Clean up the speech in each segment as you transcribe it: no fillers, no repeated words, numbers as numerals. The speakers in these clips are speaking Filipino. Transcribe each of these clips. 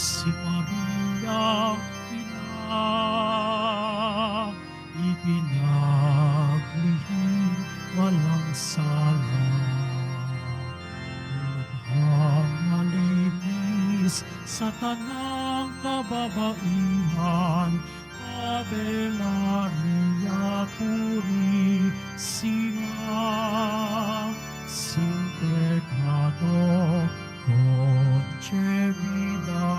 si Maria ina, ipinaglihim walang sala. Lubhang malinis sa tanang kababaihan, Ave Maria Purissima, sin peccato concepida.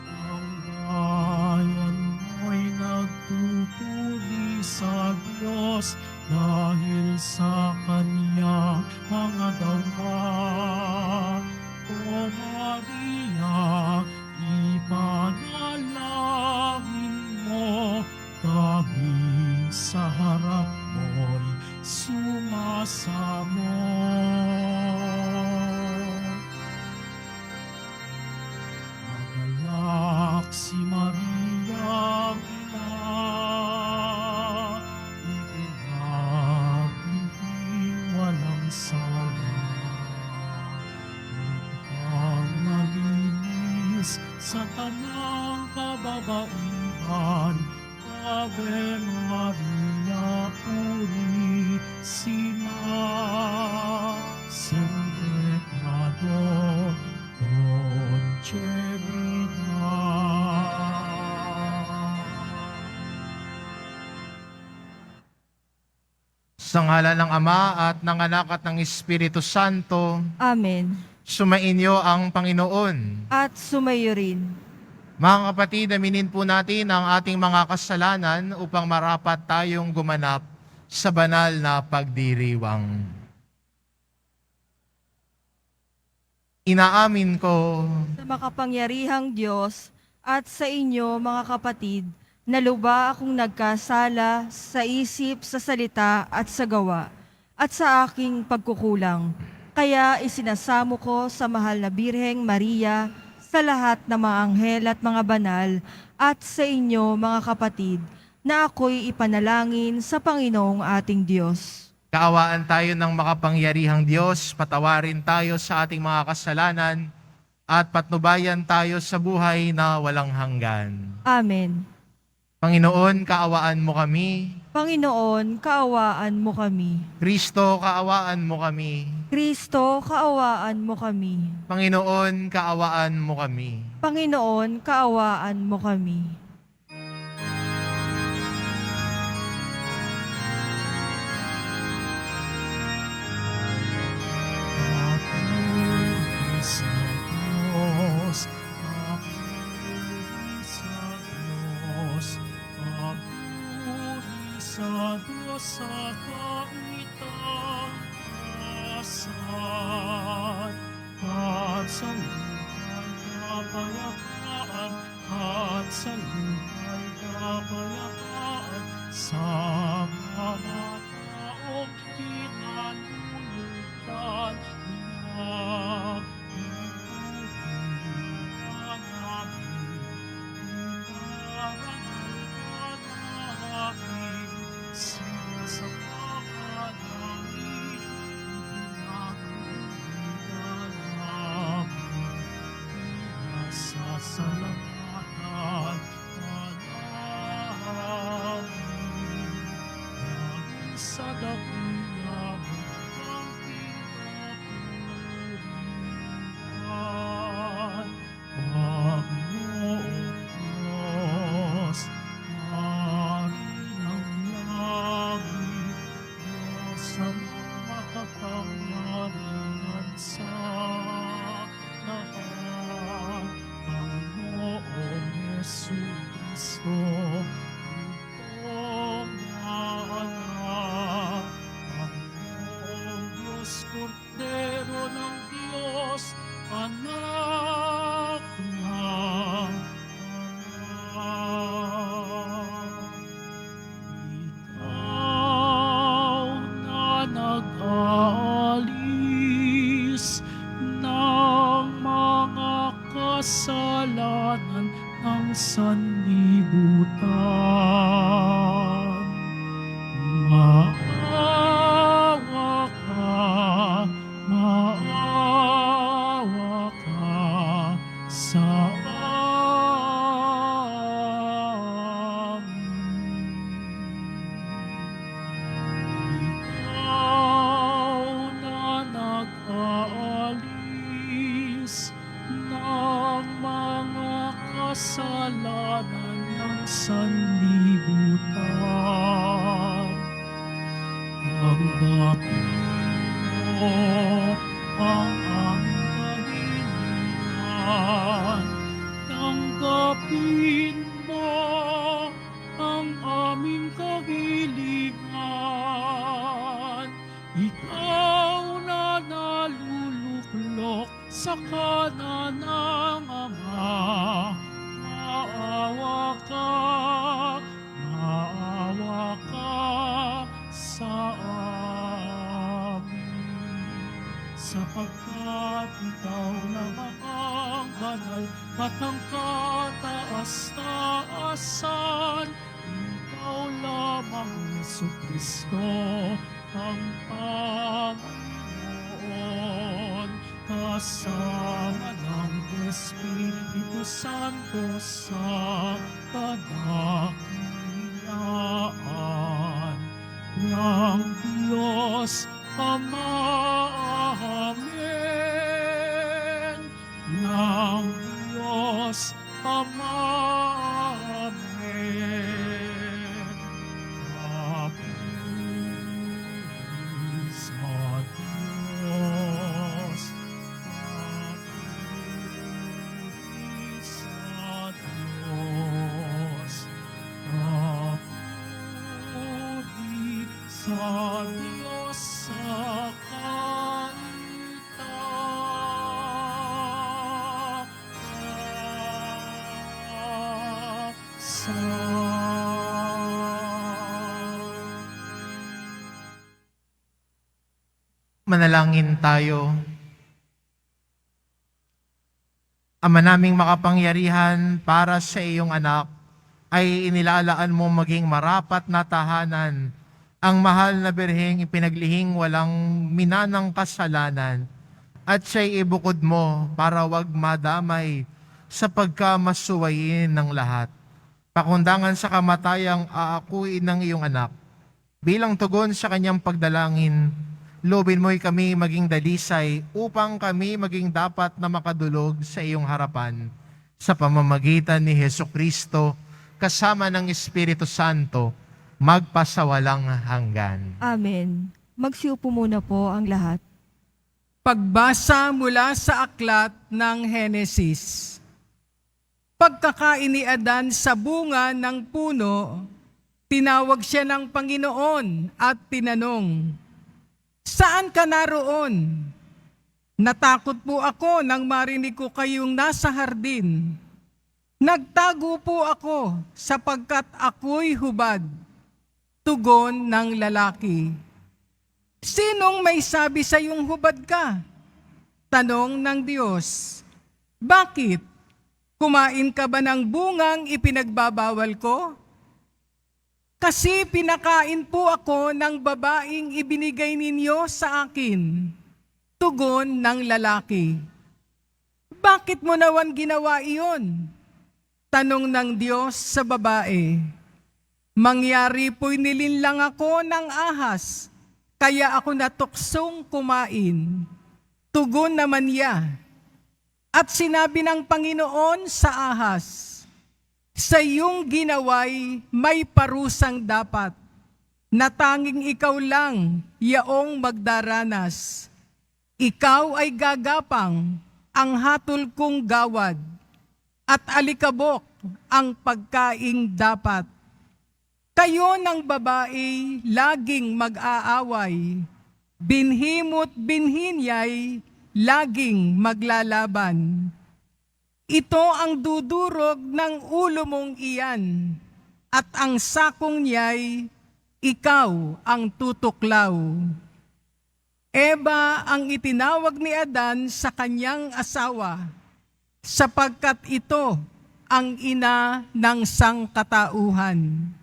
Ang bayan mo'y nagtutuli sa Diyos dahil sa Kanyang mga gawa. O Maria, ipanalangin mo kami sa harap mo'y sumasamo. Magalak si Maria ina, ipinaglihim walang sala. Lubhang malinis sa tanang kababaihan, Ave Maria Purissima, sin peccato concepida. Sa ngalan ng Ama at ng Anak at ng Espiritu Santo, Amen. sumainyo ang Panginoon. At sumayo rin. Mga kapatid, aminin po natin ang ating mga kasalanan upang marapat tayong gumanap sa banal na pagdiriwang. Inaamin ko Sa makapangyarihang Diyos at sa inyo mga kapatid, na luba akong nagkasala sa isip, sa salita at sa gawa, at sa aking pagkukulang. Kaya isinasamo ko sa mahal na Birheng Maria, sa lahat ng mga anghel at mga banal, at sa inyo mga kapatid, na ako'y ipanalangin sa Panginoong ating Diyos. kaawaan tayo ng makapangyarihang Diyos, patawarin tayo sa ating mga kasalanan, at patnubayan tayo sa buhay na walang hanggan. Amen. Panginoon, kaawaan mo kami. Panginoon, kaawaan mo kami. Kristo, kaawaan mo kami. Kristo, kaawaan mo kami. Panginoon, kaawaan mo kami. Panginoon, kaawaan mo kami. Papuri sa Diyos, papuri sa Diyos, papuri sa Diyos sa kaitaasan, at sa lupa'y kapayapaan, at sa lupa'y kapayapaan, sa mga taong pinanunugtan niya. Inuulit namin, inarangal ka namin, sinasamba ka namin, ipinakulitan namin, pinasasalamatan ka namin. Dahil sa dakila mo ang pinapurihan, Panginoong Diyos, Hari ng langit, Diyos sa makapangyarihan sa lahat, Panginoong Yesu Kristo, iyong na anak, sapagkat ikaw lamang ang banal at ang kataas-taasan. Ikaw lamang, Jesucristo, ang Panginoon, kasama ng Espiritu Santo sa kadakilaan ng Diyos Ama. Amen. Ng Diyos Ama. Amen. Papuri sa Diyos. Papuri sa Diyos. Papuri sa Diyos sa Manalangin tayo. Ama naming makapangyarihan, para sa iyong anak ay inilalaan mo maging marapat na tahanan ang mahal na birheng ipinaglihing walang minanang kasalanan, at siya'y ibukod mo para wag madamay sa pagkamasuwayin ng lahat. Pakundangan sa kamatayang aakuin ng iyong anak. Bilang tugon sa kanyang pagdalangin, loobin mo'y kami maging dalisay upang kami maging dapat na makadulog sa iyong harapan sa pamamagitan ni Hesukristo kasama ng Espiritu Santo magpasawalang hanggan. Amen. Magsiupo muna po ang lahat. Pagbasa mula sa aklat ng Henesis. Pagkakain ni Adan sa bunga ng puno, tinawag siya ng Panginoon at tinanong, "Saan ka naroon?" "Natakot po ako nang marinig ko kayong nasa hardin. Nagtago po ako sapagkat ako'y hubad." Tugon ng lalaki, "Sinong may sabi sa iyong hubad ka?" Tanong ng Diyos, "Bakit? Kumain ka ba ng bungang ipinagbabawal ko?" "Kasi pinakain po ako ng babaeng ibinigay ninyo sa akin." Tugon ng lalaki, "Bakit mo naman ginawa iyon?" Tanong ng Diyos sa babae, "Mangyari po'y nilinlang ako ng ahas, kaya ako natuksong kumain." Tugon naman niya, "At sinabi ng Panginoon sa ahas, sa iyong ginaway may parusang dapat, na tanging ikaw lang yaong magdaranas. Ikaw ay gagapang ang hatol kong gawad, at alikabok ang pagkaing dapat. Kayo ng babae laging mag-aaway, binhi mo't binhi niya'y laging maglalaban. Ito ang dudurog ng ulo mong iyan, at ang sakong niya'y ikaw ang tutuklaw." Eva ang itinawag ni Adan sa kanyang asawa, sapagkat ito ang ina ng sangkatauhan.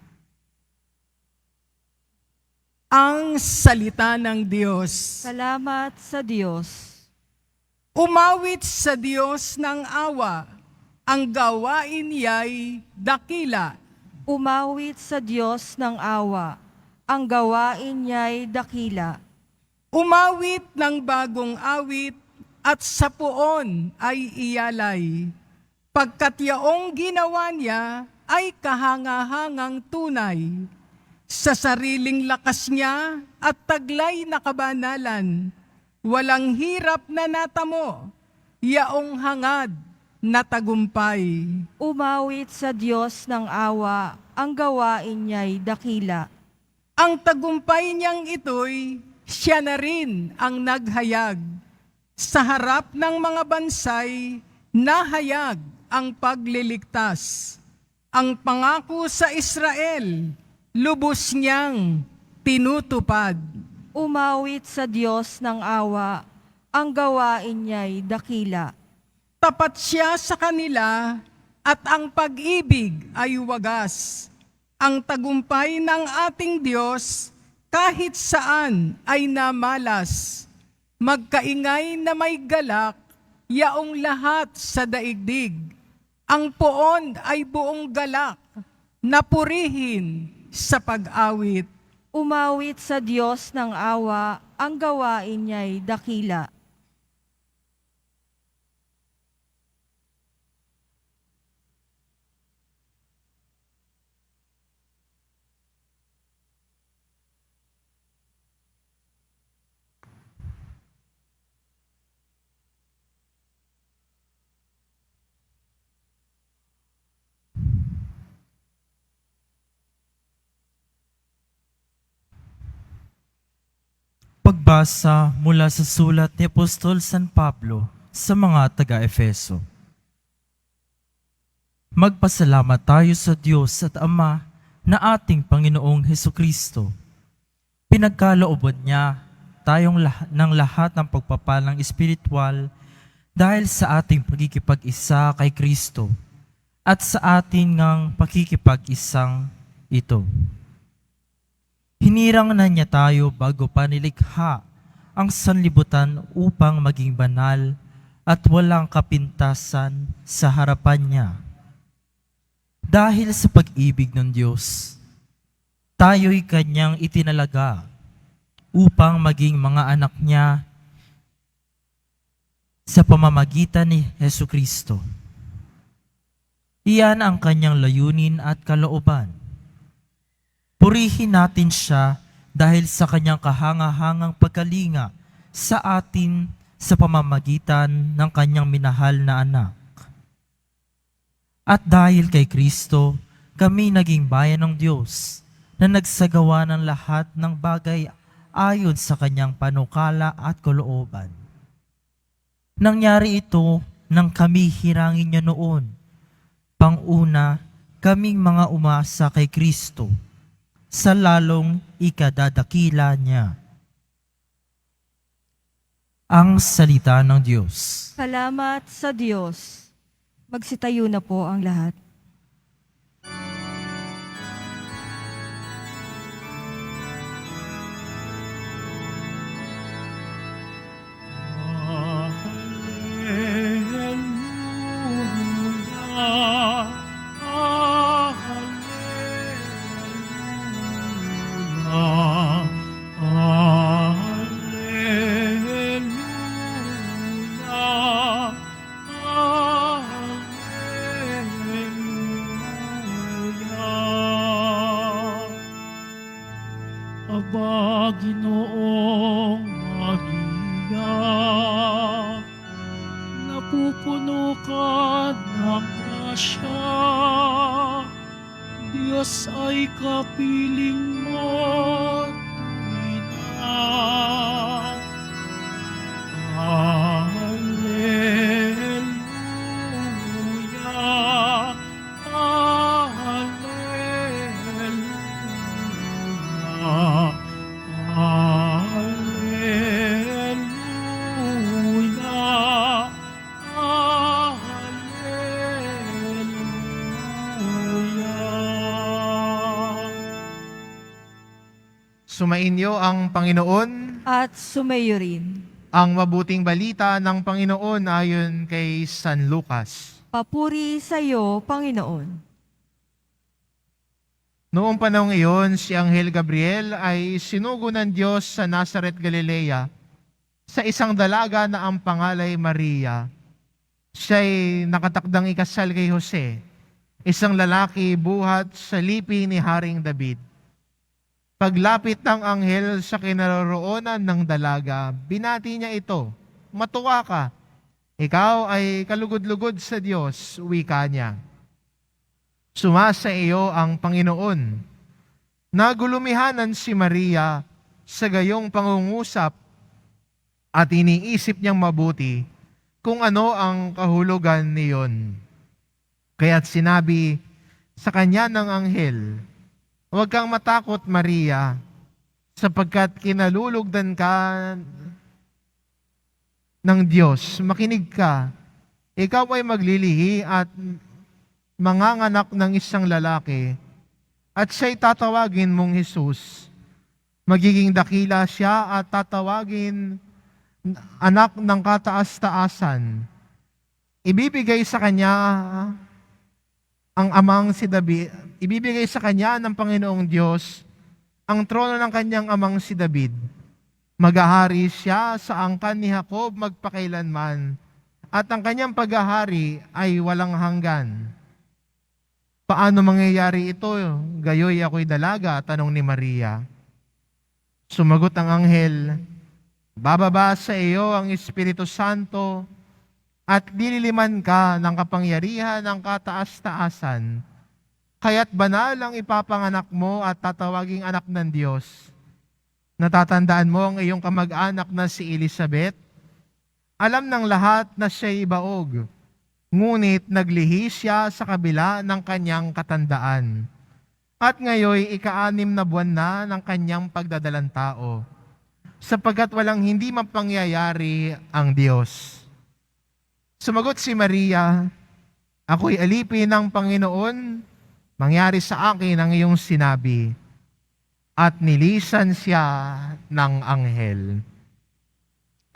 Ang salita ng Diyos. Salamat sa Diyos. Umawit sa Diyos ng awa, ang gawain niya'y dakila. Umawit sa Diyos ng awa, ang gawain niya'y dakila. Umawit ng bagong awit, at sa puon ay iyalay, pagkat yaong ginawa niya ay kahangahangang tunay. Sa sariling lakas niya at taglay na kabanalan, walang hirap na natamo, yaong hangad na tagumpay. Umawit sa Diyos ng awa, ang gawain niya'y dakila. Ang tagumpay niyang ito'y siya na rin ang naghayag. Sa harap ng mga bansay, nahayag ang pagliligtas. Ang pangako sa Israel, lubos niyang tinutupad. Umawit sa Diyos ng awa, ang gawain niya'y dakila. Tapat siya sa kanila at ang pag-ibig ay wagas. Ang tagumpay ng ating Diyos kahit saan ay namalas. Magkaingay na may galak, yaong lahat sa daigdig. Ang poon ay buong galak, napurihin sa pag-awit. Umawit sa Diyos ng awa, ang gawain niya'y dakila. Pagbasa mula sa sulat ni Apostol San Pablo sa mga taga-Efeso. Magpasalamat tayo sa Diyos at Ama na ating Panginoong Hesukristo. Pinagkalooban niya ng lahat ng pagpapalang espiritual dahil sa ating pagkikipag-isa kay Kristo at sa ating ngang pakikipag-isang ito. Hinirang na niya tayo bago pa nilikha ang sanlibutan upang maging banal at walang kapintasan sa harapan niya. Dahil sa pag-ibig ng Diyos, tayo'y kanyang itinalaga upang maging mga anak niya sa pamamagitan ni Hesukristo. Iyan ang kanyang layunin at kalooban. Purihin natin siya dahil sa kanyang kahangahangang pagkalinga sa atin sa pamamagitan ng kanyang minahal na anak. At dahil kay Kristo, kami naging bayan ng Diyos na nagsagawa ng lahat ng bagay ayon sa kanyang panukala at kalooban. Nangyari ito nang kami hirangin niya noon. Panguna, kaming mga umasa kay Kristo sa lalong ikadadakila niya. Ang salita ng Diyos. Salamat sa Diyos. Magsitayo na po ang lahat. Aba, Ginoong Maria, napupuno ka ng grasya. Diyos ay kapiling mo, Ina. Hallelujah, Hallelujah, Hallelujah, Hallelujah. Sumainyo ang Panginoon. At sumayo rin. Ang mabuting balita ng Panginoon ayon kay San Lucas. Papuri sa iyo, Panginoon. Noong panahong iyon, si Anghel Gabriel ay sinugo ng Diyos sa Nazaret, Galilea, sa isang dalaga na ang pangalay Maria. Siya'y nakatakdang ikasal kay Jose, isang lalaki buhat sa lipi ni Haring David. Paglapit ng anghel sa kinaroroonan ng dalaga, binati niya ito, "Matuwa ka, ikaw ay kalugod-lugod sa Diyos," wika niya. "Sumasa iyo ang Panginoon." Nagulumihanan si Maria sa gayong pangungusap at iniisip niyang mabuti kung ano ang kahulugan niyon. Kaya't sinabi sa kanya ng anghel, "Huwag kang matakot, Maria, sapagkat kinalulugdan ka ng Diyos, makinig ka. Ikaw ay maglilihi at manganganak ng isang lalaki at siya'y tatawagin mong Jesus. Magiging dakila siya at tatawagin anak ng kataas-taasan. Ibibigay sa kanya ang amang si David, ibibigay sa kanya ng Panginoong Diyos ang trono ng kanyang amang si David. Maghahari siya sa angkan ni Jacob magpakailanman, at ang kanyang paghahari ay walang hanggan. Paano mangyayari ito? Gayoy ako'y dalaga, tanong ni Maria. Sumagot ang anghel, bababa sa iyo ang Espiritu Santo at dililiman ka ng kapangyarihan ng kataas-taasan. Kaya't banal ang ipapanganak mo at tatawaging anak ng Diyos. Natatandaan mo ang iyong kamag-anak na si Elizabeth? Alam ng lahat na siya'y baog, ngunit naglihi siya sa kabila ng kanyang katandaan. At ngayoy ika-6 na buwan na ng kanyang pagdadalang tao, sapagkat walang hindi mapangyayari ang Diyos. Sumagot si Maria, ako'y alipin ng Panginoon, mangyari sa akin ang iyong sinabi. At nilisan siya ng anghel.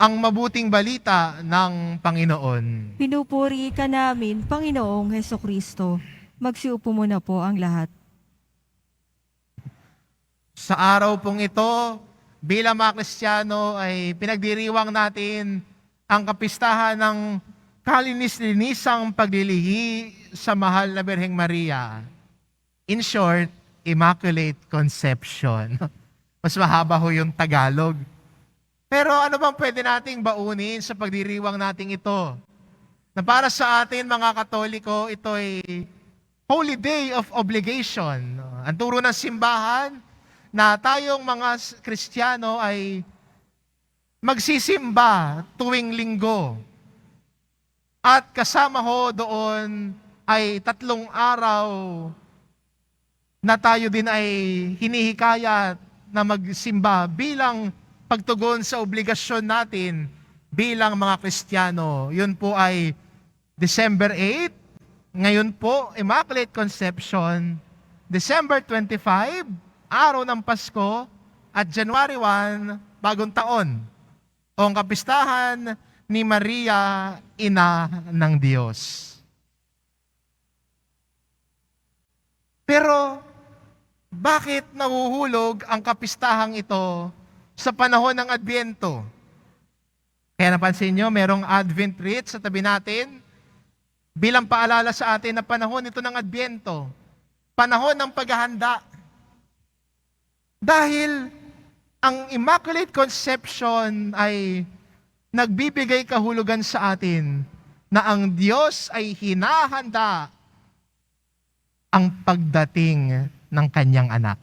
Ang mabuting balita ng Panginoon. Pinupuri ka namin, Panginoong Hesukristo. Magsiupo muna po ang lahat. Sa araw pong ito, bilang mga Kristiyano ay pinagdiriwang natin ang kapistahan ng kalinis-linisang paglilihi sa mahal na Birheng Maria. In short, Immaculate Conception. Mas mahaba ho yung Tagalog. Pero ano bang pwede nating baunin sa pagdiriwang nating ito? Na para sa atin mga Katoliko, ito ay Holy Day of Obligation. Ang turo ng simbahan na tayong mga Kristiyano ay magsisimba tuwing linggo. At kasama ho doon ay 3 araw na tayo din ay hinihikayat na magsimba bilang pagtugon sa obligasyon natin bilang mga Kristiyano. Yun po ay December 8, ngayon po Immaculate Conception, December 25, araw ng Pasko, at January 1, bagong taon, o ang kapistahan ni Maria, Ina ng Diyos. Pero, bakit nahuhulog ang kapistahang ito sa panahon ng Adbyento? Kaya napansin nyo, merong Advent wreath sa tabi natin bilang paalala sa atin na panahon ito ng Adbyento, panahon ng paghahanda. Dahil ang Immaculate Conception ay nagbibigay kahulugan sa atin na ang Diyos ay hinahanda ang pagdating ng kanyang anak.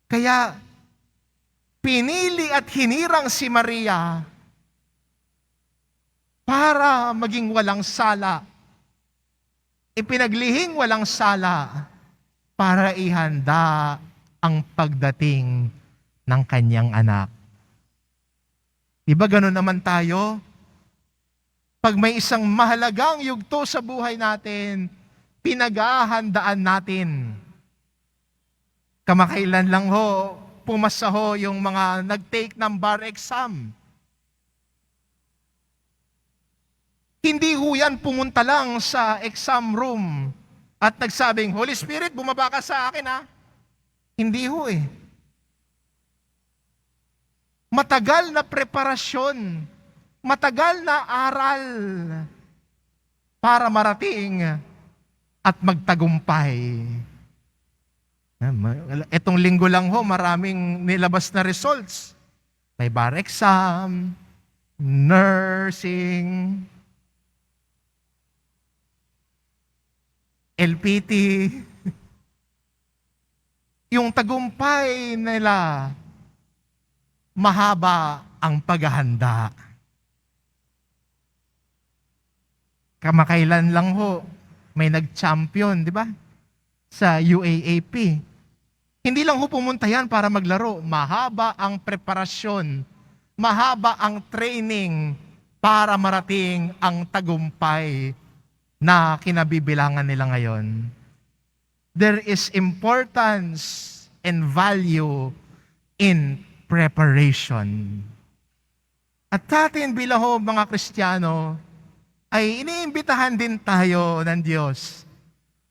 Kaya, pinili at hinirang si Maria para maging walang sala. Ipinaglihing walang sala para ihanda ang pagdating ng kanyang anak. Diba gano'n naman tayo? Pag may isang mahalagang yugto sa buhay natin, pinaghahandaan natin. Kamakailan lang ho, pumasa ho yung mga nag-take ng bar exam. Hindi ho yan pumunta lang sa exam room at nagsabing, Holy Spirit, bumaba ka sa akin ha. Hindi ho eh. Matagal na preparasyon, matagal na aral para marating at magtagumpay. Etong linggo lang ho, maraming nilabas na results. May bar exam, nursing, LPT. Yung tagumpay nila, mahaba ang paghahanda. Kamakailan lang ho, may nag-champion, di ba? Sa UAAP. Hindi lang ho pumunta yan para maglaro. Mahaba ang preparasyon mahaba ang training para marating ang tagumpay na kinabibilangan nila ngayon. There is importance and value in preparation. At sa atin bilang mga Kristiyano, ay iniimbitahan din tayo ng Diyos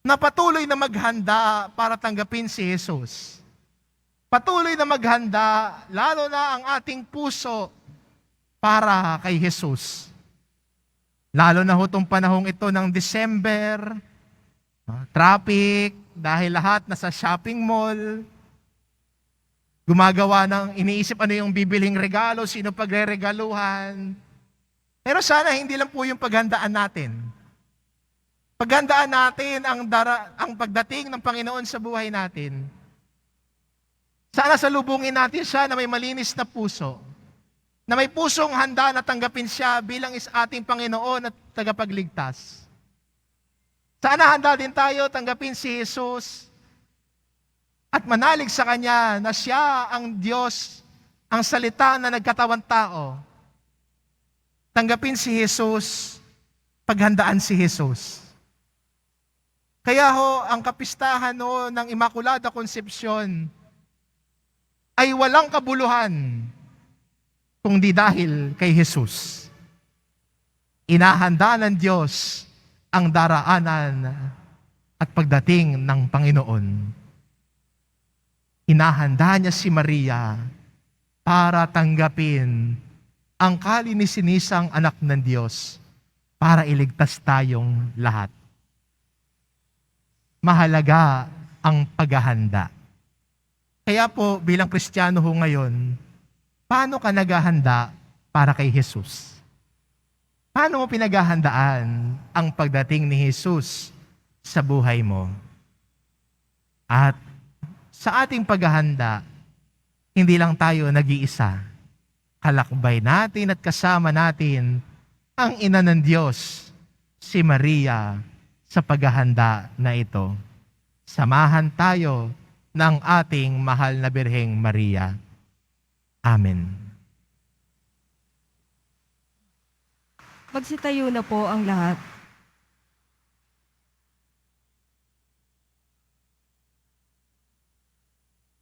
na patuloy na maghanda para tanggapin si Jesus. Patuloy na maghanda, lalo na ang ating puso para kay Jesus. Lalo na itong panahong ito ng December, traffic, dahil lahat nasa shopping mall, gumagawa ng iniisip ano yung bibiling regalo, sino pagre-regaluhan. Pero sana hindi lang po yung paghandaan natin. Paghandaan natin ang pagdating ng Panginoon sa buhay natin. Sana salubungin natin siya na may malinis na puso, na may pusong handa na tanggapin siya bilang ating Panginoon at tagapagligtas. Sana handa din tayo tanggapin si Jesus at manalig sa Kanya na siya ang Diyos, ang salita na nagkatawang tao. Tanggapin si Jesus, paghandaan si Jesus. Kaya ang kapistahan ng Immaculada Concepcion ay walang kabuluhan kung di dahil kay Jesus. Inahanda ng Diyos ang daraanan at pagdating ng Panginoon. Inahanda niya si Maria para tanggapin ang kalininisang anak ng Diyos para iligtas tayong lahat. Mahalaga ang paghahanda. Kaya po bilang Kristiyano ngayon, paano ka naghahanda para kay Jesus? Paano mo pinaghahandaan ang pagdating ni Jesus sa buhay mo? At sa ating paghahanda, hindi lang tayo nag-iisa. Kalakbay natin at kasama natin ang Ina ng Diyos, si Maria, sa paghahanda na ito. Samahan tayo ng ating mahal na Birheng Maria. Amen. Magsitayo na po ang lahat.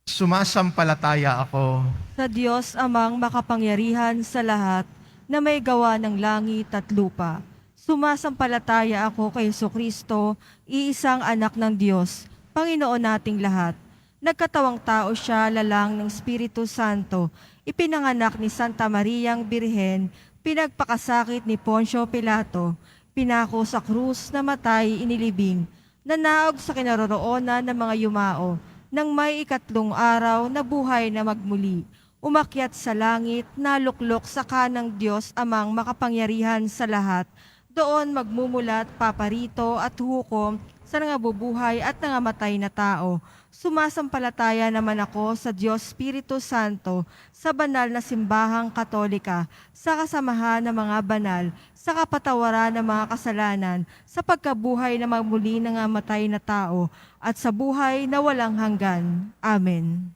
Sumasampalataya ako Sa Diyos amang makapangyarihan sa lahat na may gawa ng langit at lupa. Sumasampalataya ako kay Jesucristo, iisang anak ng Diyos, Panginoon nating lahat. Nagkatawang tao siya, lalang ng Espiritu Santo, ipinanganak ni Santa Mariang Birhen, pinagpakasakit ni Poncio Pilato, pinako sa krus, namatay, inilibing, nanaog sa kinaroroonan ng mga yumao, nang may 3 araw na buhay na magmuli, umakyat sa langit, naluklok sa kanang Diyos amang makapangyarihan sa lahat, doon magmumulat, paparito at hukom sa nangabubuhay at nangamatay na tao. Sumasampalataya naman ako sa Diyos Espiritu Santo, sa banal na simbahang katolika, sa kasamahan ng mga banal, sa kapatawaran ng mga kasalanan, sa pagkabuhay na magmuli ng nangamatay na tao, at sa buhay na walang hanggan. Amen.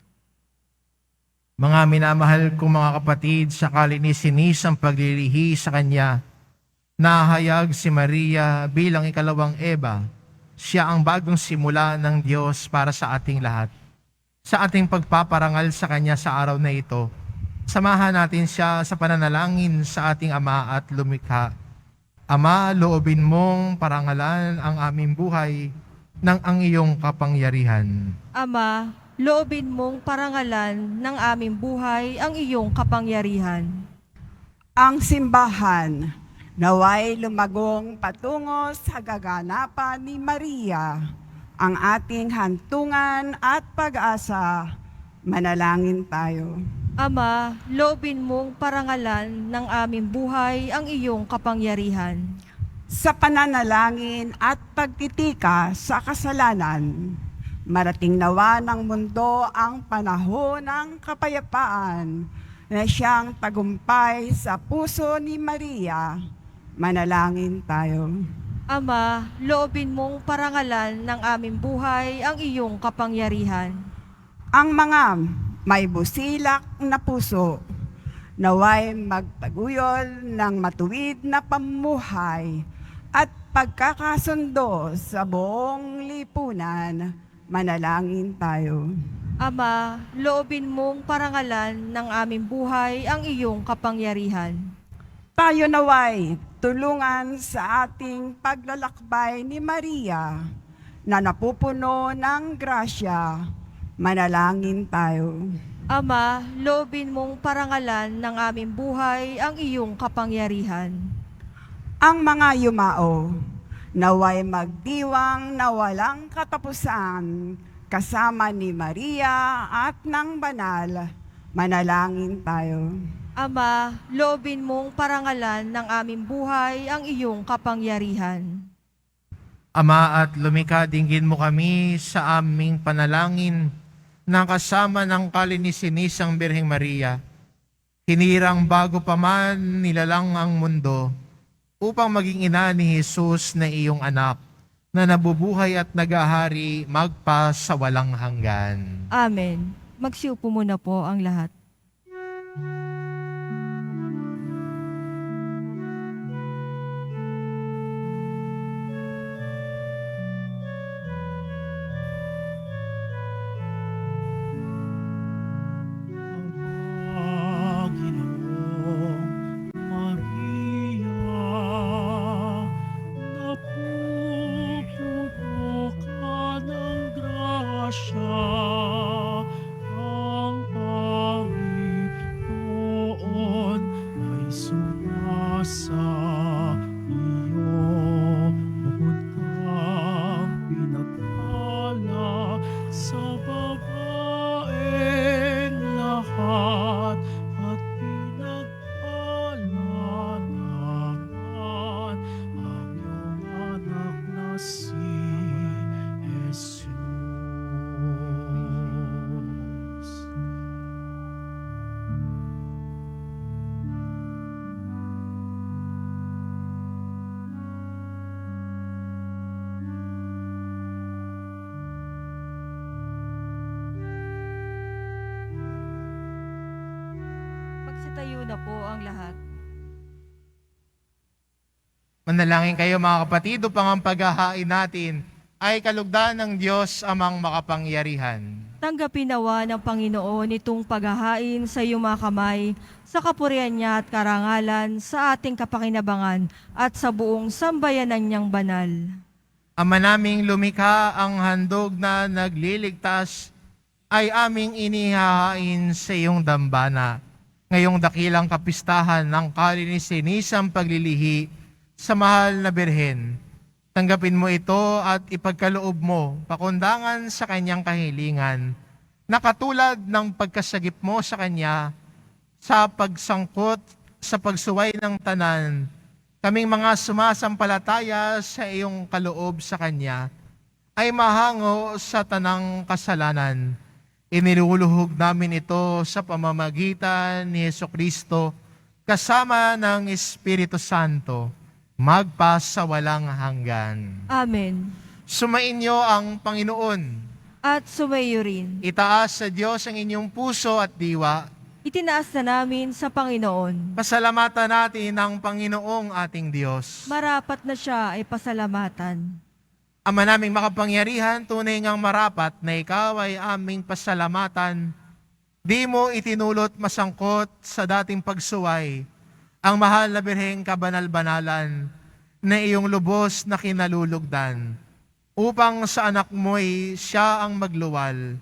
Mga minamahal kong mga kapatid, sa kalinisin-nisang paglilihi sa Kanya, nahayag si Maria bilang ikalawang Eva. Siya ang bagong simula ng Diyos para sa ating lahat. Sa ating pagpaparangal sa Kanya sa araw na ito, samahan natin siya sa pananalangin sa ating Ama at Lumikha. Ama, loobin mong parangalan ang aming buhay ng ang iyong kapangyarihan. Ama, loobin mong parangalan ng aming buhay ang iyong kapangyarihan. Ang simbahan naway lumagong patungo sa gaganapan ni Maria, ang ating hantungan at pag-asa. Manalangin tayo. Ama, loobin mong parangalan ng aming buhay ang iyong kapangyarihan. Sa pananalangin at pagtitika sa kasalanan, marating nawa ng mundo ang panahon ng kapayapaan na siyang tagumpay sa puso ni Maria. Manalangin tayo. Ama, loobin mong parangalan ng aming buhay ang iyong kapangyarihan. Ang mga may busilak na puso, naway magtaguyod ng matuwid na pamuhay at pagkakasundo sa buong lipunan. Manalangin tayo. Ama, loobin mong parangalan ng aming buhay ang iyong kapangyarihan. Tayo naway tulungan sa ating paglalakbay ni Maria na napupuno ng grasya. Manalangin tayo. Ama, loobin mong parangalan ng aming buhay ang iyong kapangyarihan. Ang mga yumao, naway magdiwang na walang katapusan, kasama ni Maria at ng banal. Manalangin tayo. Ama, loobin mong parangalan ng aming buhay ang iyong kapangyarihan. Ama, at lumikha dinggin mo kami sa aming panalangin na kasama ng kalininisang Birheng Maria. Hinirang bago pa man nilalang ang mundo upang maging ina ni Jesus na iyong anak na nabubuhay at nagahari magpa sa walang hanggan. Amen. Magsiupo muna po ang lahat. Panginoong Maria, napupuno ka ng grasya, ang Panginoon ay sumasa iyo, bukod kang pinagpala sa babaeng lahat at pinagpala naman ang iyong anak na si Jesus. Magsitayo na po ang lahat. Manalangin kayo mga kapatid upang ang paghahain natin ay kalugdan ng Diyos amang makapangyarihan. Tanggapin nawa ng Panginoon itong paghahain sa iyong mga kamay, sa kapurihan niya at karangalan, sa ating kapakinabangan at sa buong sambayanan niyang banal. Ama naming lumikha, ang handog na nagliligtas ay aming inihahain sa iyong dambana. Ngayong dakilang kapistahan ng kalininisang paglilihi sa mahal na Birhen. Tanggapin mo ito at ipagkaloob mo pakundangan sa kanyang kahilingan, na katulad ng pagkasagip mo sa kanya sa pagsangkot sa pagsuway ng tanan, kaming mga sumasampalataya sa iyong kaloob sa kanya ay mahango sa tanang kasalanan. Iniluluhog namin ito sa pamamagitan ni Jesucristo kasama ng Espiritu Santo, magpa sa walang hanggan. Amen. Sumainyo ang Panginoon. At sumayo rin. Itaas sa Diyos ang inyong puso at diwa. Itinaas na namin sa Panginoon. Pasalamatan natin ang Panginoong ating Diyos. Marapat na siya ay pasalamatan. Ama naming makapangyarihan, tunay ngang marapat na ikaw ay aming pasalamatan. Di mo itinulot masangkot sa dating pagsuway ang mahal na Birheng kabanal-banalan na iyong lubos na kinalulugdan, upang sa anak mo'y siya ang magluwal.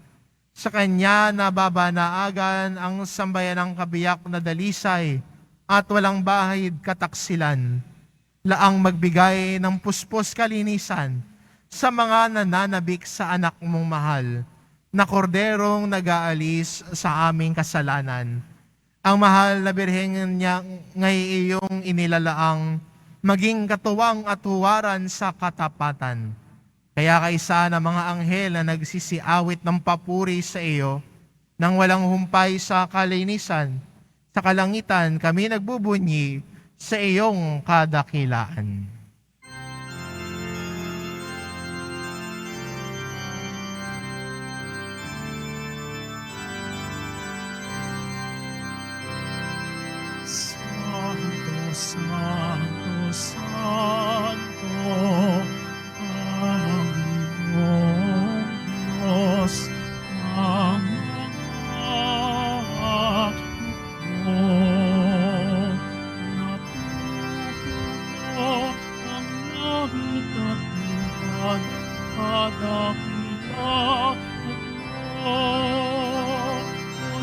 Sa kanya nababanaagan ang sambayanang kabiyak na dalisay at walang bahid kataksilan, laang magbigay ng puspos kalinisan sa mga nananabik sa anak mong mahal, na korderong nag-aalis sa aming kasalanan. Ang mahal na Birheng niya ngay iyong inilalaang maging katuwang at huwaran sa katapatan. Kaya kaisa ng mga anghel na nagsisiawit ng papuri sa iyo, nang walang humpay sa kalinisan, sa kalangitan kami nagbubunyi sa iyong kadakilaan.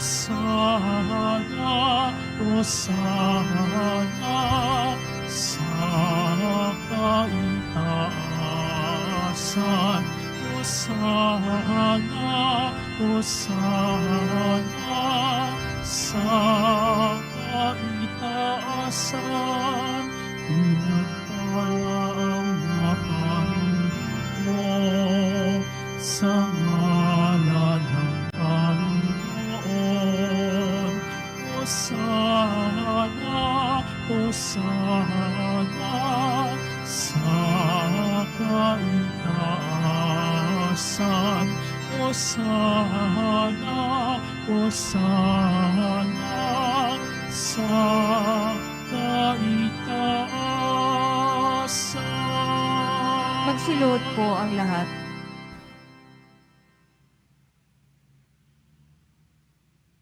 Hosana, Hosana, sa kaitaasan. Hosana, Hosana, sa kaitaasan. Pinagpala ang nakarito sa ngalan ng Panginoon. Hosana, Hosana, sa kaitaasan. Hosana, Hosana, sa kaitaasan. Magsiluhod po ang lahat.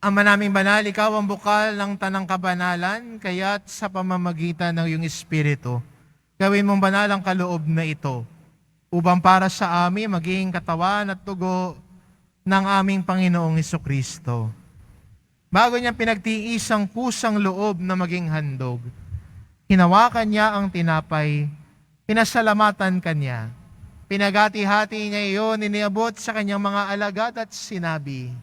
Ama naming banal, ikaw ang bukal ng tanang kabanalan, kaya't sa pamamagitan ng iyong Espiritu, gawin mong banal ang kaloob na ito, upang para sa amin maging katawan at dugo ng aming Panginoong Hesukristo. Bago niya pinagtiis ang kusang loob na maging handog, hinawakan niya ang tinapay, pinasalamatan kanya, pinagati-hati niya iyon, iniabot sa kanyang mga alagad at sinabi,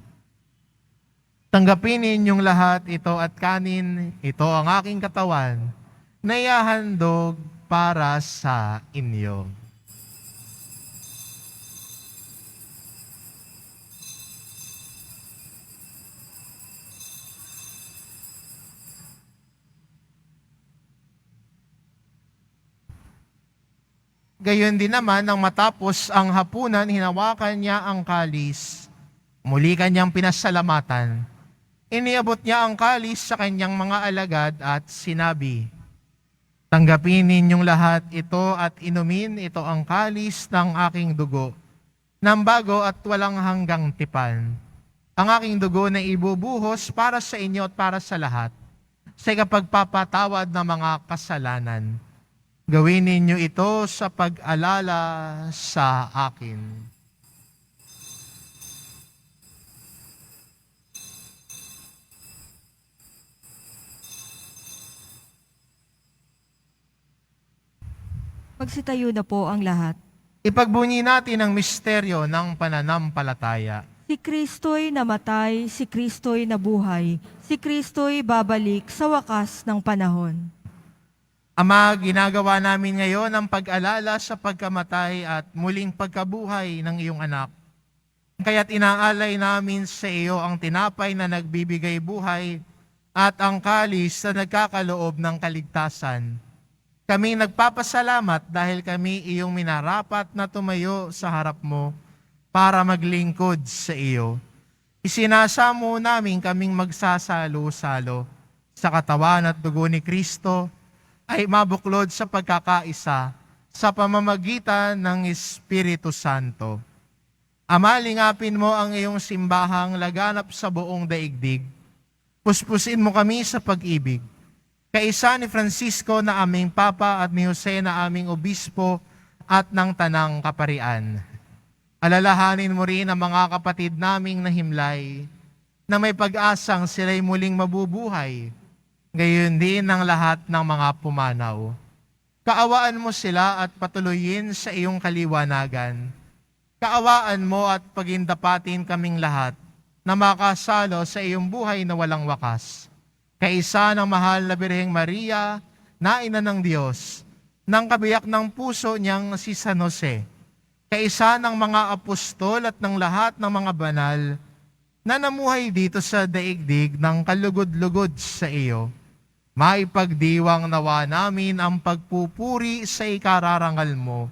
tanggapin ninyong lahat ito at kanin, ito ang aking katawan, na ihahandog para sa inyo. Gayon din naman, nang matapos ang hapunan, hinawakan niya ang kalis, muli kanyang pinasalamatan. Iniabot niya ang kalis sa kanyang mga alagad at sinabi, tanggapin ninyong lahat ito at inumin, ito ang kalis ng aking dugo, ng bago at walang hanggang tipan. Ang aking dugo na ibubuhos para sa inyo at para sa lahat, sa ikapagpapatawad ng mga kasalanan. Gawin ninyo ito sa pag-alala sa akin. Magsitayo na po ang lahat. Ipagbunyi natin ang misteryo ng pananampalataya. Si Kristo'y namatay, si Kristo'y nabuhay, si Kristo'y babalik sa wakas ng panahon. Ama, ginagawa namin ngayon ang pag-alala sa pagkamatay at muling pagkabuhay ng iyong anak. Kaya't inaalay namin sa iyo ang tinapay na nagbibigay buhay at ang kalis na nagkakaloob ng kaligtasan. Kami nagpapasalamat dahil kami iyong minarapat na tumayo sa harap mo para maglingkod sa iyo. Isinasamo namin kaming magsasalo-salo sa katawan at dugo ni Kristo ay mabuklod sa pagkakaisa sa pamamagitan ng Espiritu Santo. Ama, lingapin mo ang iyong simbahang laganap sa buong daigdig. Puspusin mo kami sa pag-ibig. Kaisa ni Francisco na aming Papa at ni Jose na aming Obispo at ng Tanang Kaparian. Alalahanin mo rin ang mga kapatid naming nahimlay na may pag-asang sila'y muling mabubuhay. Gayon din ang lahat ng mga pumanaw. Kaawaan mo sila at patuloyin sa iyong kaliwanagan. Kaawaan mo at pagindapatin kaming lahat na makasalo sa iyong buhay na walang wakas. Kaisa ng mahal na Birheng Maria, na ina ng Diyos, ng kabiyak ng puso niyang si San Jose, kaisa ng mga apostol at ng lahat ng mga banal na namuhay dito sa daigdig ng kalugod-lugod sa iyo, maipagdiwang nawa namin ang pagpupuri sa ikararangal mo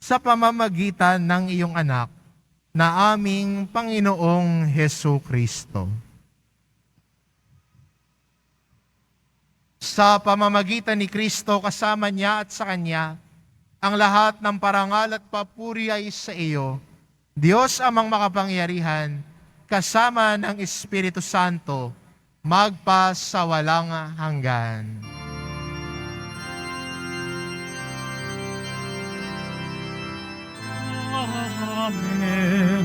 sa pamamagitan ng iyong anak na aming Panginoong Hesukristo. Sa pamamagitan ni Kristo, kasama niya at sa Kanya, ang lahat ng parangal at papuri ay sa iyo, Diyos amang makapangyarihan, kasama ng Espiritu Santo, magpa sa walang hanggan. Amen.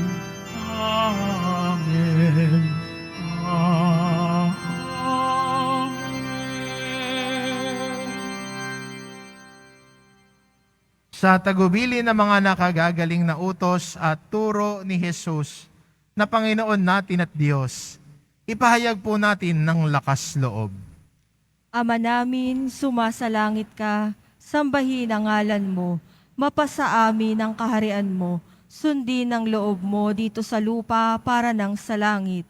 Amen. Amen. Sa tagubili ng mga nakagagaling na utos at turo ni Jesus na Panginoon natin at Diyos, ipahayag po natin ng lakas loob. Ama namin, sumasalangit ka, sambahin ang ngalan mo, mapasa amin ang kaharian mo, sundin ang loob mo dito sa lupa para nang sa langit.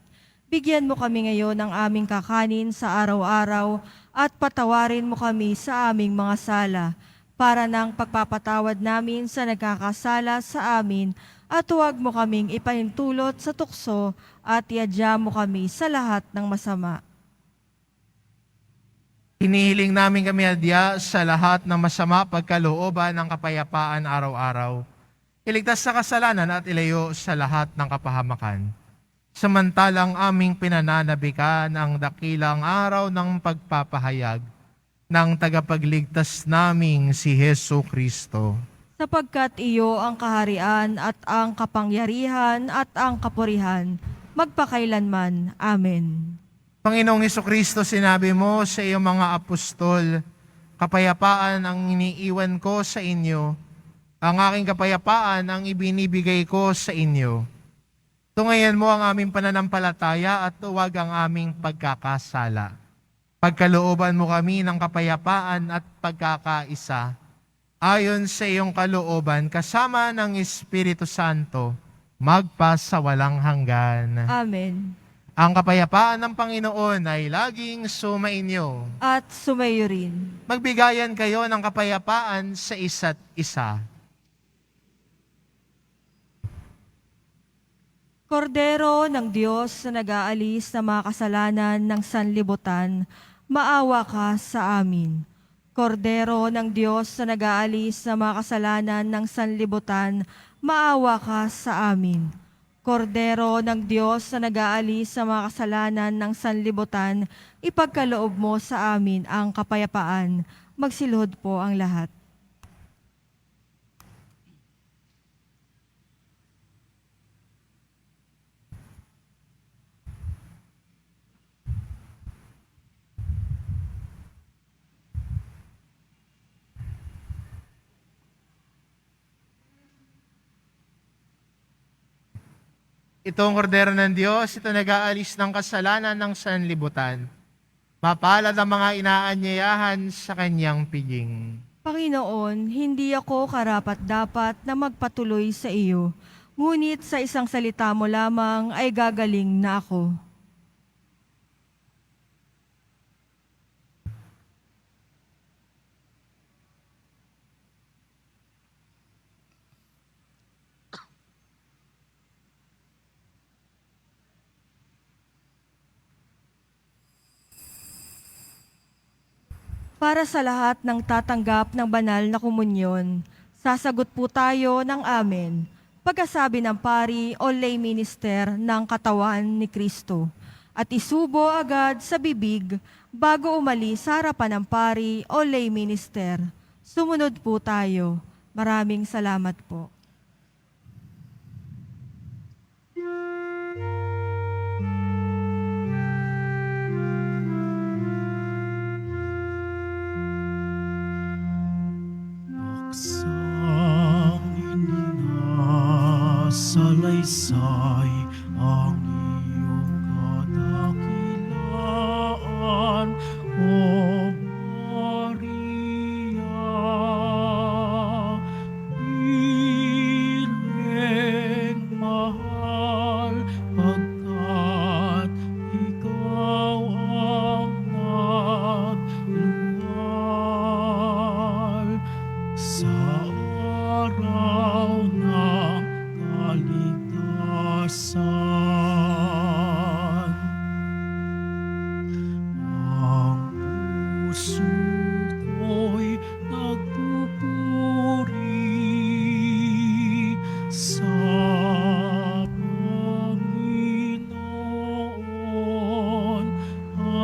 Bigyan mo kami ngayon ng aming kakanin sa araw-araw at patawarin mo kami sa aming mga sala, para nang pagpapatawad namin sa nagkakasala sa amin, at huwag mo kaming ipahintulot sa tukso at iadya mo kami sa lahat ng masama. Hinihiling namin kami adya sa lahat ng masama pagkalooban ng kapayapaan araw-araw. Iligtas sa kasalanan at ilayo sa lahat ng kapahamakan. Samantalang aming pinananabikan ang dakilang araw ng pagpapahayag ng tagapagligtas naming si Hesu Kristo. Sapagkat iyo ang kaharian at ang kapangyarihan at ang kapurihan, magpakailanman. Amen. Panginoong Hesukristo, sinabi mo sa iyong mga apostol, kapayapaan ang iniiwan ko sa inyo, ang aking kapayapaan ang ibinibigay ko sa inyo. Tungayan mo ang aming pananampalataya at huwag ang aming pagkakasala. Pagkalooban mo kami ng kapayapaan at pagkakaisa, ayon sa iyong kalooban kasama ng Espiritu Santo, magpasawalang hanggan. Amen. Ang kapayapaan ng Panginoon ay laging sumainyo. At sumayo rin. Magbigayan kayo ng kapayapaan sa isa't isa. Kordero ng Diyos na nag-aalis ng mga kasalanan ng sanlibutan, maawa ka sa amin. Kordero ng Diyos na nag-aalis ng mga kasalanan ng sanlibutan, maawa ka sa amin. Kordero ng Diyos na nag-aalis sa mga kasalanan ng sanlibutan, ipagkaloob mo sa amin ang kapayapaan. Magsilhod po ang lahat. Itong kordero ng Diyos, ito nag-aalis ng kasalanan ng sanlibutan. Mapalad ang mga inaanyayahan sa kanyang piging. Panginoon, hindi ako karapat-dapat na magpatuloy sa iyo, ngunit sa isang salita mo lamang ay gagaling na ako. Para sa lahat ng tatanggap ng banal na komunyon, sasagot po tayo ng amen, pagkasabi ng pari o lay minister ng katawan ni Kristo, at isubo agad sa bibig bago umalis sa harapan ng pari o lay minister. Sumunod po tayo. Maraming salamat po. Sang ininasalaysay ang iyong kadakilaan, O Maria. Piling mahal, pagkat ikaw ang nagluwal sa araw ng kaligtasan. Ang puso ko'y nagpupuri sa Panginoon,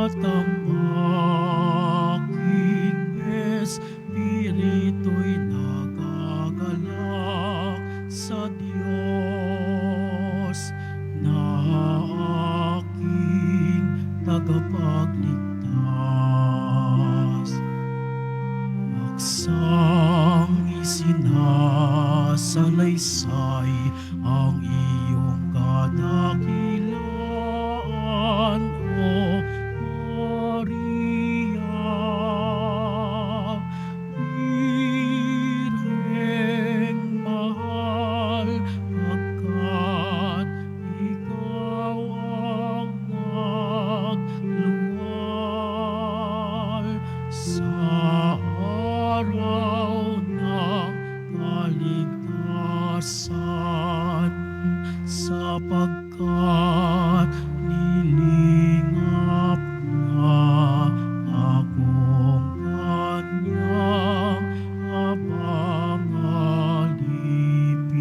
at ang aking espiritu'y nagagalak sa Diyos na aking tagapagligtas. Aksang isinagawa sapagkat nilingap niya akong kanyang habang alipin.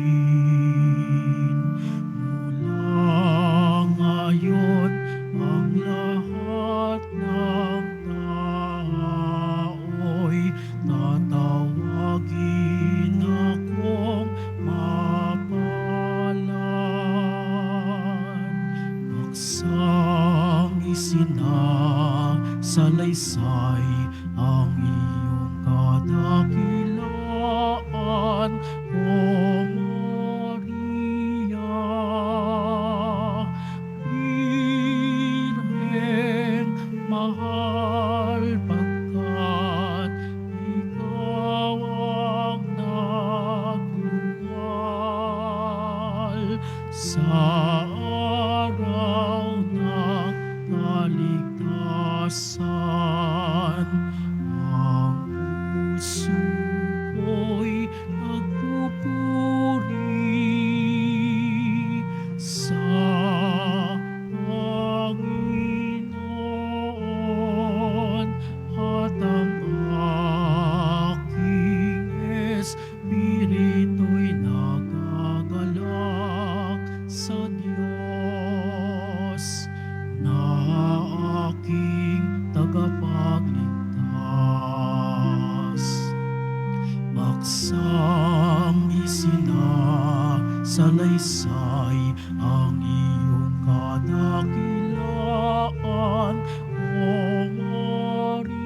Mula ngayon ang lahat ng tao'y tatawagin akong mapalan. Baksang isinasalaysay ang iyong kadakilaan, O Maria. Birheng mahal, pagkat ikaw ang nagluwal sa araw ng kaligtasan. Ang puso ko'y nagpupuri sa Panginoon, at ang aking espiritu'y nagagalak sa Diyos na aking tagapagligtas. Baksang isinasalaysay ang iyong kadakilaan, O Maria.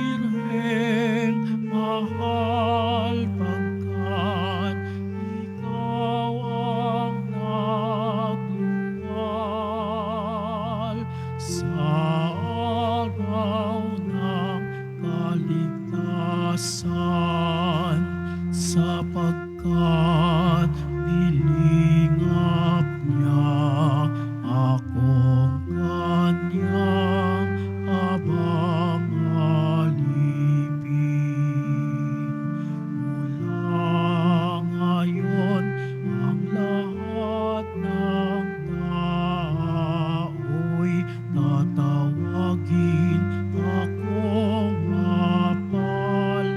Birheng mahal, pagkat ikaw ang nagluwal sa araw ng kaligtasan, sapagkat nilingap niya akong kanyang habang alipin. Mula ngayon ang lahat ng tao'y tatawagin akong mapalan.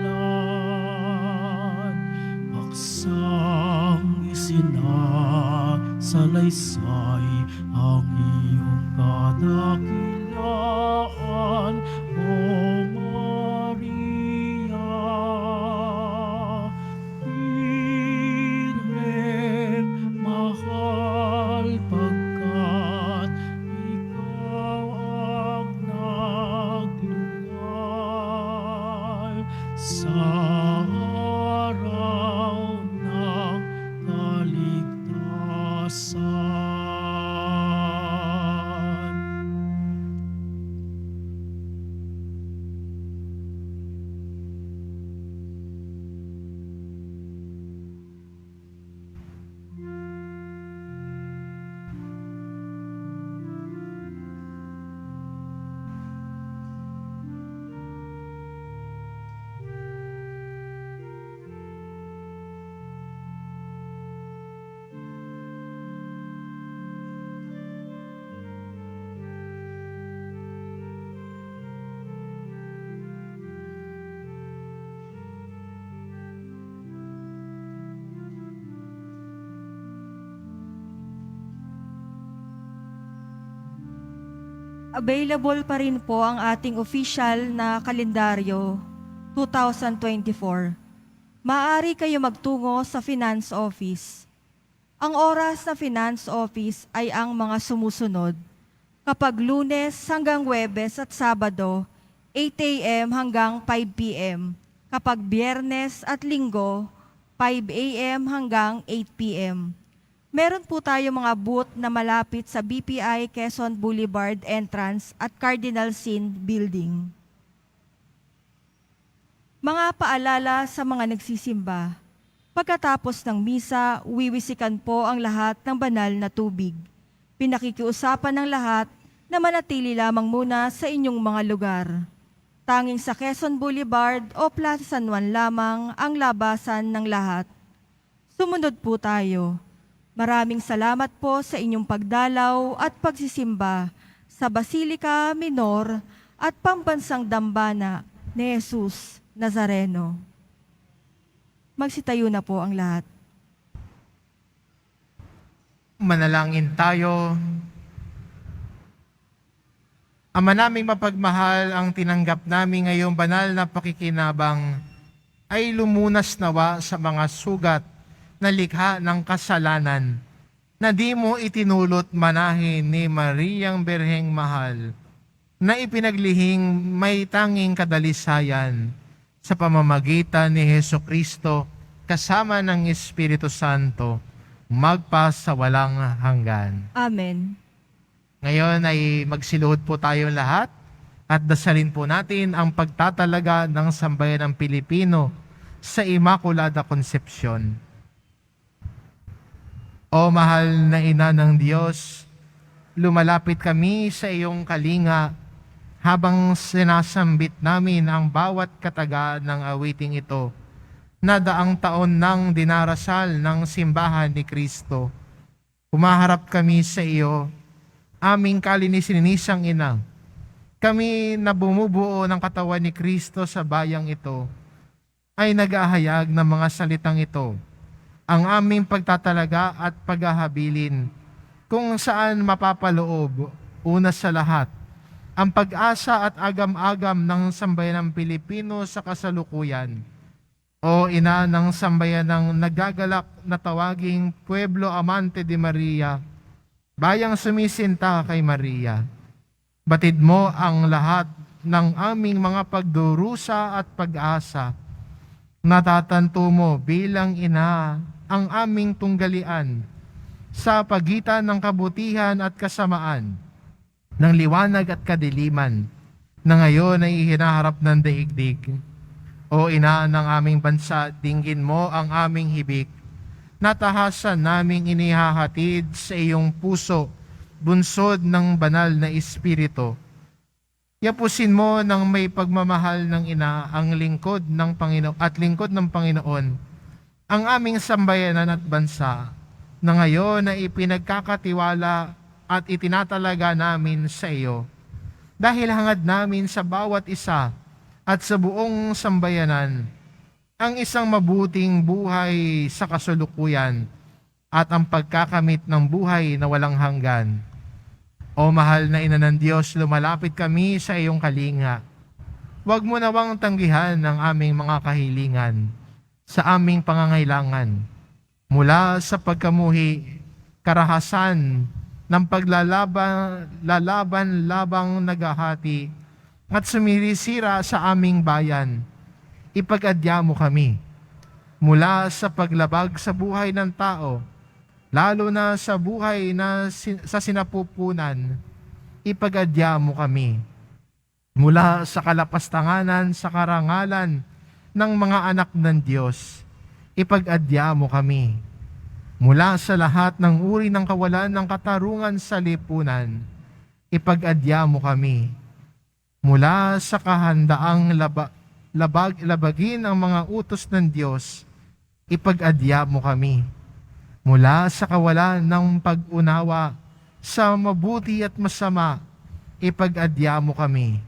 Baksang isinasalaysay ang iyong kadakilaan, O Maria. Birheng mahal, pagkat ikaw ang nagluwal sa araw ng kaligtasan. Available pa rin po ang ating official na kalendaryo 2024. Maaari kayo magtungo sa Finance Office. Ang oras sa Finance Office ay ang mga sumusunod. Kapag Lunes hanggang Huwebes at Sabado, 8 a.m. hanggang 5 p.m. Kapag Biyernes at Linggo, 5 a.m. hanggang 8 p.m. Meron po tayo mga booth na malapit sa BPI Quezon Boulevard entrance at Cardinal Sin Building. Mga paalala sa mga nagsisimba. Pagkatapos ng misa, wiwisikan po ang lahat ng banal na tubig. Pinakikiusapan ng lahat na manatili lamang muna sa inyong mga lugar. Tanging sa Quezon Boulevard o Plaza San Juan lamang ang labasan ng lahat. Sumunod po tayo. Maraming salamat po sa inyong pagdalaw at pagsisimba sa Basilica Minor at Pambansang Dambana ni Jesus Nazareno. Magsitayo na po ang lahat. Manalangin tayo. Ama naming mapagmahal, ang tinanggap namin ngayong banal na pakikinabang ay lumunas nawa sa mga sugat na likha ng kasalanan na di mo itinulot manahin ni Mariang Birheng Mahal na ipinaglihing may tanging kadalisayan sa pamamagitan ni Hesukristo kasama ng Espiritu Santo magpa sa walang hanggan. Amen. Ngayon ay magsiluhod po tayong lahat at dasalin po natin ang pagtatalaga ng sambayan ng Pilipino sa Immaculada Concepcion. O mahal na Ina ng Diyos, lumalapit kami sa iyong kalinga habang sinasambit namin ang bawat kataga ng awiting ito na daang taon nang dinarasal ng simbahan ni Kristo. Humaharap kami sa iyo, aming kalininisang Ina. Kami na bumubuo ng katawan ni Kristo sa bayang ito ay nag-ahayag ng mga salitang ito, ang aming pagtatalaga at paghahabilin kung saan mapapaloob, una sa lahat, ang pag-asa at agam-agam ng sambayanang Pilipino sa kasalukuyan. O Ina ng sambayanang nagagalak na tawaging Pueblo Amante de Maria, bayang sumisinta kay Maria. Batid mo ang lahat ng aming mga pagdurusa at pag-asa. Natatanto mo bilang Ina ang aming tunggalian sa pagitan ng kabutihan at kasamaan, ng liwanag at kadiliman na ngayon ay hinaharap ng daigdig. O Ina ng aming bansa, dinggin mo ang aming hibik. Natahasan naming inihahatid sa iyong puso, bunsod ng banal na Espiritu. Yapusin mo ng may pagmamahal ng Ina ang lingkod ng Panginoon at lingkod ng Panginoon, ang aming sambayanan at bansa, na ngayon na ipinagkakatiwala at itinatalaga namin sa iyo. Dahil hangad namin sa bawat isa at sa buong sambayanan ang isang mabuting buhay sa kasulukuyan at ang pagkakamit ng buhay na walang hanggan. O mahal na Ina ng Diyos, lumalapit kami sa iyong kalinga. Huwag mo nawang tanggihan ang aming mga kahilingan sa aming pangangailangan. Mula sa pagkamuhi, karahasan ng paglalaban-labang naghahati at sumirisira sa aming bayan, ipag-adya mo kami. Mula sa paglabag sa buhay ng tao, lalo na sa buhay na sa sinapupunan, ipag-adya mo kami. Mula sa kalapastanganan sa karangalan ng mga anak ng Diyos, ipag-adya mo kami. Mula sa lahat ng uri ng kawalan ng katarungan sa lipunan, ipag-adya mo kami. Mula sa kahandaang labagin ang mga utos ng Diyos, ipag-adya mo kami. Mula sa kawalan ng pag-unawa sa mabuti at masama, ipag-adya mo kami.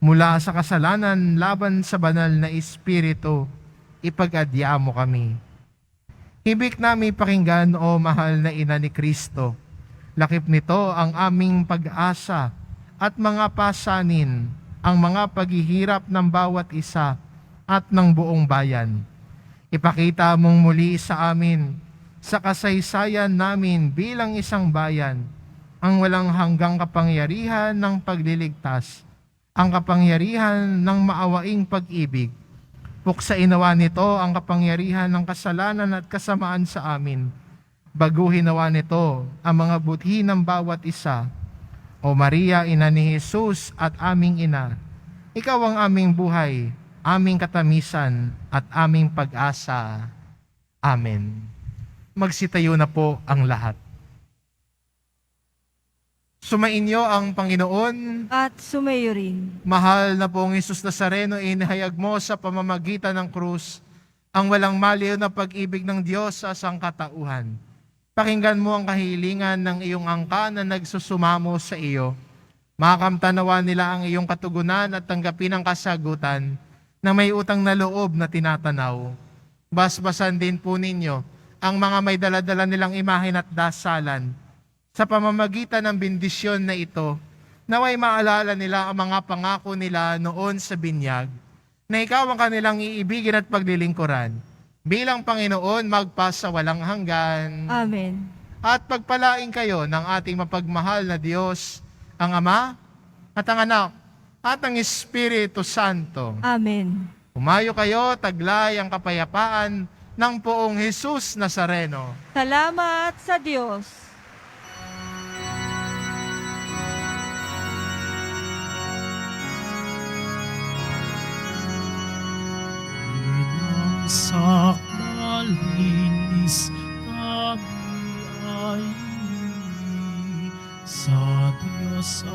Mula sa kasalanan laban sa banal na Espiritu, ipag-adya mo kami. Hibik namin pakinggan, o mahal na Ina ni Kristo. Lakip nito ang aming pag-asa at mga pasanin, ang mga paghihirap ng bawat isa at ng buong bayan. Ipakita mong muli sa amin, sa kasaysayan namin bilang isang bayan, ang walang hanggang kapangyarihan ng pagliligtas, ang kapangyarihan ng maawaing pag-ibig. Puksa inawa nito ang kapangyarihan ng kasalanan at kasamaan sa amin. Baguhin nawa nito ang mga buti ng bawat isa. O Maria, Ina ni Jesus at aming Ina, ikaw ang aming buhay, aming katamisan at aming pag-asa. Amen. Magsitayo na po ang lahat. Sumainyo ang Panginoon. At sumayo rin. Mahal na pong Jesus Nazareno, inihayag mo sa pamamagitan ng krus ang walang maliw na pag-ibig ng Diyos sa sangkatauhan. Pakinggan mo ang kahilingan ng iyong angka na nagsusumamo sa iyo. Makakamtanawa nila ang iyong katugunan at tanggapin ang kasagutan na may utang na loob na tinatanaw. Basbasan din po ninyo ang mga may daladala nilang imahen at dasalan. Sa pamamagitan ng bendisyon na ito, naway maalala nila ang mga pangako nila noon sa binyag, na ikaw ang kanilang iibigin at paglilingkuran. Bilang Panginoon, magpas sa walang hanggan. Amen. At pagpalain kayo ng ating mapagmahal na Diyos, ang Ama, at ang Anak, at ang Espiritu Santo. Amen. Umayo kayo, taglay ang kapayapaan ng Poong Jesus Nazareno. Salamat sa Diyos. Sa kalinis kami ay sa Diyos